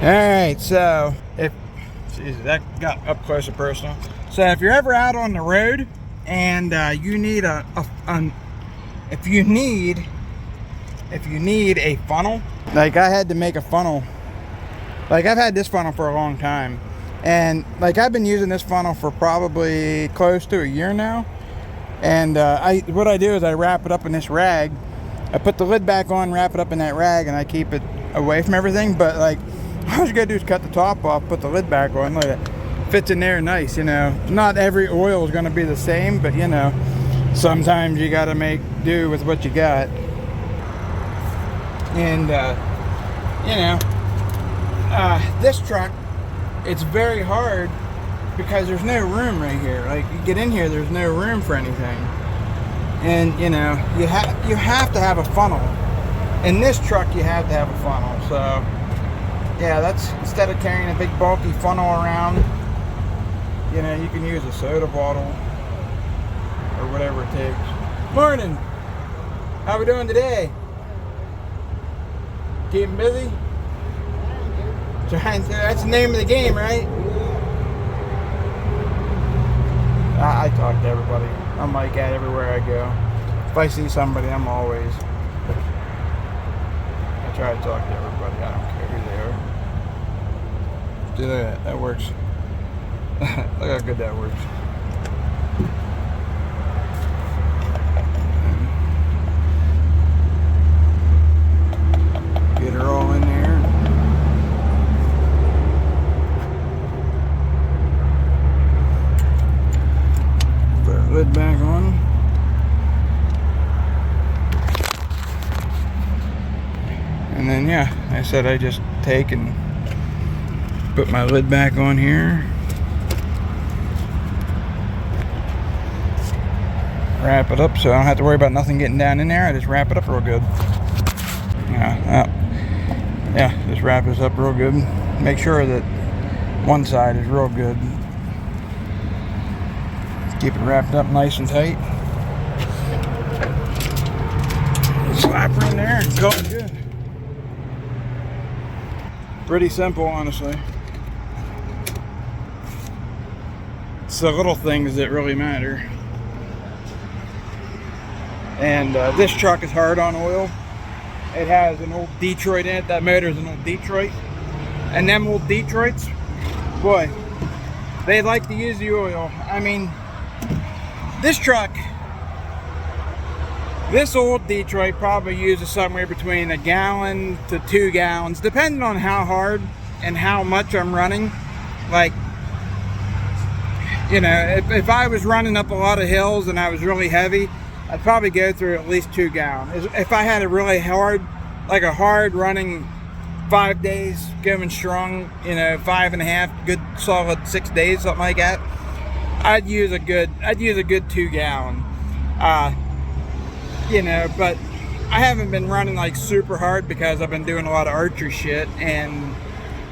Alright, so if geez, that got up close and personal. So if you're ever out on the road and you need if you need a funnel, like I had to make a funnel. Like I've had this funnel for a long time, and like I've been using this funnel for probably close to a year now. And what I do is I wrap it up in this rag. I put the lid back on, wrap it up in that rag, and I keep it away from everything. But like, all you gotta do is cut the top off, put the lid back on, look at it. Fits in there nice, you know. Not every oil is gonna be the same, but you know, sometimes you gotta make do with what you got. And you know, this truck, it's very hard because there's no room right here. Like you get in here, there's no room for anything. And you know, you have to have a funnel. In this truck, you have to have a funnel. So yeah, that's, instead of carrying a big bulky funnel around, you know, you can use a soda bottle or whatever it takes. Morning. How we doing today? Keeping busy? Trying to. That's the name of the game, right? I talk to everybody. I'm like that everywhere I go. If I see somebody, I'm always. I try to talk to everybody. I don't care who they are. Do that. That works. Look how good that works. Get her all in there. Put her lid back on. And then yeah, I said I just take and put my lid back on here. Wrap it up so I don't have to worry about nothing getting down in there. I just wrap it up real good. Yeah, just wrap this up real good. Make sure that one side is real good. Keep it wrapped up nice and tight. Slap her in there and call it good. Pretty simple, honestly. It's the little things that really matter. And this truck is hard on oil. It has an old Detroit in it. That motor is an old Detroit. And them old Detroits, boy, they like to use the oil. I mean, this truck, this old Detroit probably uses somewhere between 1 gallon to 2 gallons, depending on how hard and how much I'm running. Like, you know, if I was running up a lot of hills and I was really heavy, I'd probably go through at least 2 gallons. If I had a really hard, like a hard running 5 days, going strong, you know, 5.5, good solid 6 days, something like that, I'd use a good 2 gallon. You know, but I haven't been running like super hard because I've been doing a lot of archery shit and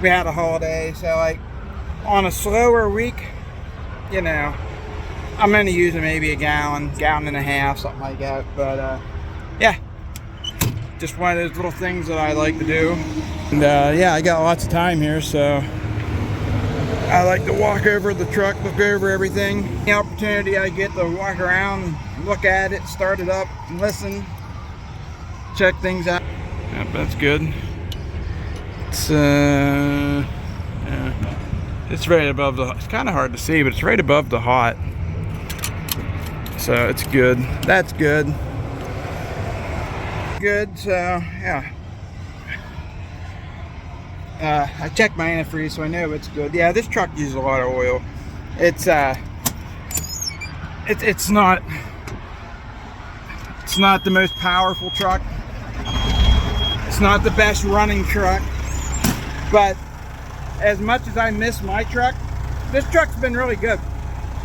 we had a holiday. So like on a slower week, you know, I'm only using maybe 1 gallon, 1.5 gallons, something like that. But yeah, just one of those little things that I like to do. And yeah, I got lots of time here, so I like to walk over the truck, look over everything. The opportunity I get to walk around, look at it, start it up, and listen, check things out. Yep, that's good. It's yeah, it's right above the. It's kind of hard to see, but it's right above the hot. So it's good. That's good. Good. So yeah. I checked my antifreeze, so I know it's good. Yeah, this truck uses a lot of oil. It's not the most powerful truck. It's not the best running truck. But as much as I miss my truck, this truck's been really good.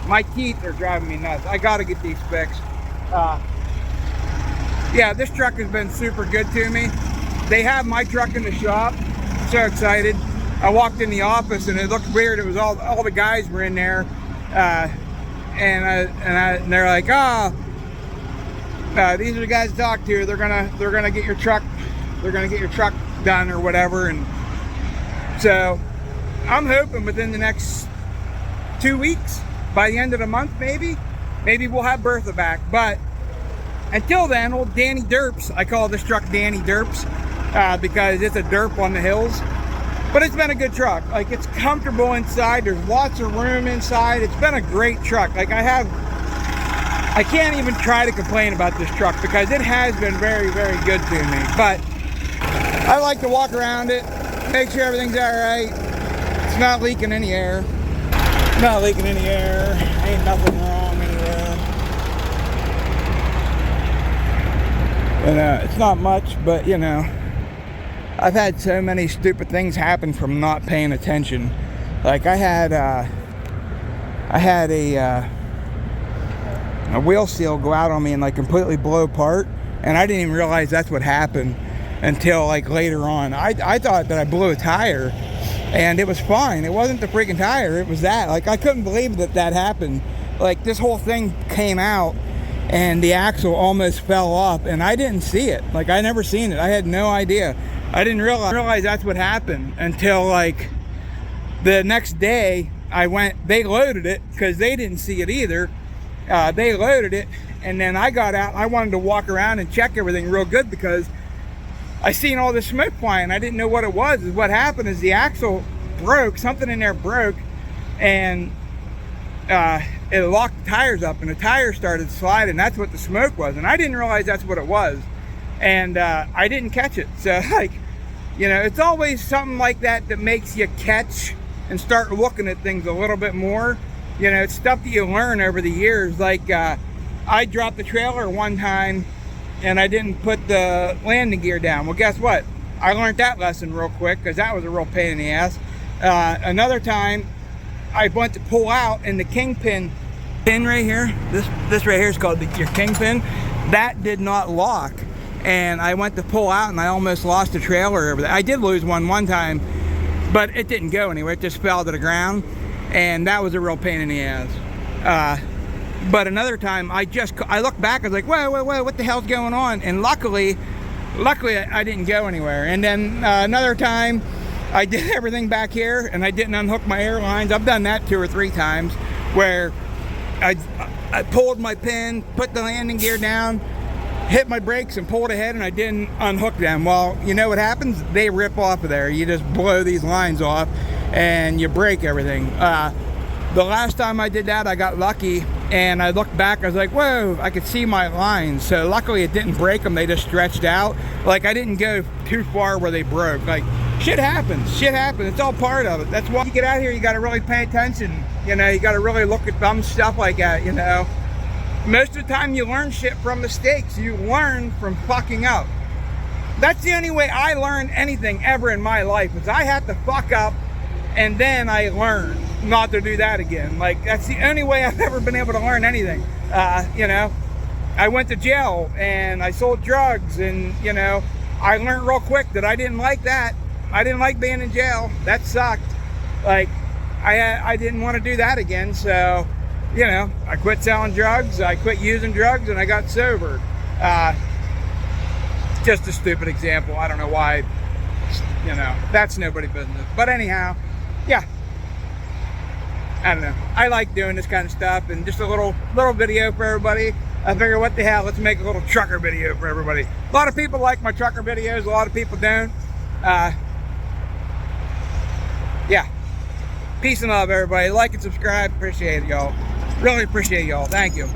My teeth are driving me nuts. I gotta get these fixed. Yeah, this truck has been super good to me. They have my truck in the shop. So excited. I walked in the office and it looked weird. It was all the guys were in there, and they're like, oh, these are the guys to talk to. They're gonna get your truck. They're gonna get your truck done or whatever. And So I'm hoping within the next 2 weeks, by the end of the month maybe we'll have Bertha back. But until then, old Danny Derps, I call this truck Danny Derps because it's a derp on the hills. But it's been a good truck. Like, it's comfortable inside. There's lots of room inside. It's been a great truck. Like, I can't even try to complain about this truck because it has been very, very good to me. But I like to walk around it, make sure everything's all right. It's not leaking any air. Not leaking any air. Ain't nothing wrong anywhere. And it's not much, but you know, I've had so many stupid things happen from not paying attention. Like I had a wheel seal go out on me and like completely blow apart, and I didn't even realize that's what happened until like later on. I thought that I blew a tire, and it was fine. It wasn't the freaking tire, it was that. Like, I couldn't believe that happened. Like, this whole thing came out and the axle almost fell off, and I didn't see it. Like, I never seen it. I had no idea. I didn't realize that's what happened until like the next day. They loaded it because they didn't see it either. They loaded it, and then I got out. I wanted to walk around and check everything real good because I seen all this smoke flying. I didn't know what it was. What happened is the axle broke, something in there broke, and it locked the tires up, and the tires started sliding. That's what the smoke was, and I didn't realize that's what it was, and I didn't catch it. So, like, you know, it's always something like that that makes you catch and start looking at things a little bit more. You know, it's stuff that you learn over the years. Like, I dropped the trailer one time and I didn't put the landing gear down. Well, guess what? I learned that lesson real quick because that was a real pain in the ass. Another time, I went to pull out, and the kingpin pin right here, this right here is called your kingpin, that did not lock. And I went to pull out, and I almost lost the trailer over there. I did lose one time, but it didn't go anywhere. It just fell to the ground, and that was a real pain in the ass. But another time, I looked back, I was like, whoa, what the hell's going on? And luckily I didn't go anywhere. And then another time, I did everything back here, and I didn't unhook my air lines. I've done that 2 or 3 times, where I pulled my pin, put the landing gear down, hit my brakes and pulled ahead, and I didn't unhook them. Well, you know what happens? They rip off of there. You just blow these lines off, and you break everything. The last time I did that, I got lucky, and I looked back, I was like, whoa, I could see my lines. So luckily it didn't break them, they just stretched out. Like, I didn't go too far where they broke. Like, shit happens, it's all part of it. That's why you get out here, you gotta really pay attention. You know, you gotta really look at dumb stuff like that, you know. Most of the time you learn shit from mistakes. You learn from fucking up. That's the only way I learned anything ever in my life, is I had to fuck up, and then I learned not to do that again. Like, that's the only way I've ever been able to learn anything. You know, I went to jail and I sold drugs, and you know, I learned real quick that I didn't like that. I didn't like being in jail. That sucked. Like, I didn't want to do that again. So, you know, I quit selling drugs, I quit using drugs, and I got sober. It's just a stupid example. I don't know why, you know, that's nobody's business. But anyhow, yeah, I don't know. I like doing this kind of stuff, and just a little video for everybody. I figure, what the hell, let's make a little trucker video for everybody. A lot of people like my trucker videos, a lot of people don't. Yeah, peace and love, everybody. Like and subscribe. Appreciate it, y'all. Really appreciate y'all. Thank you.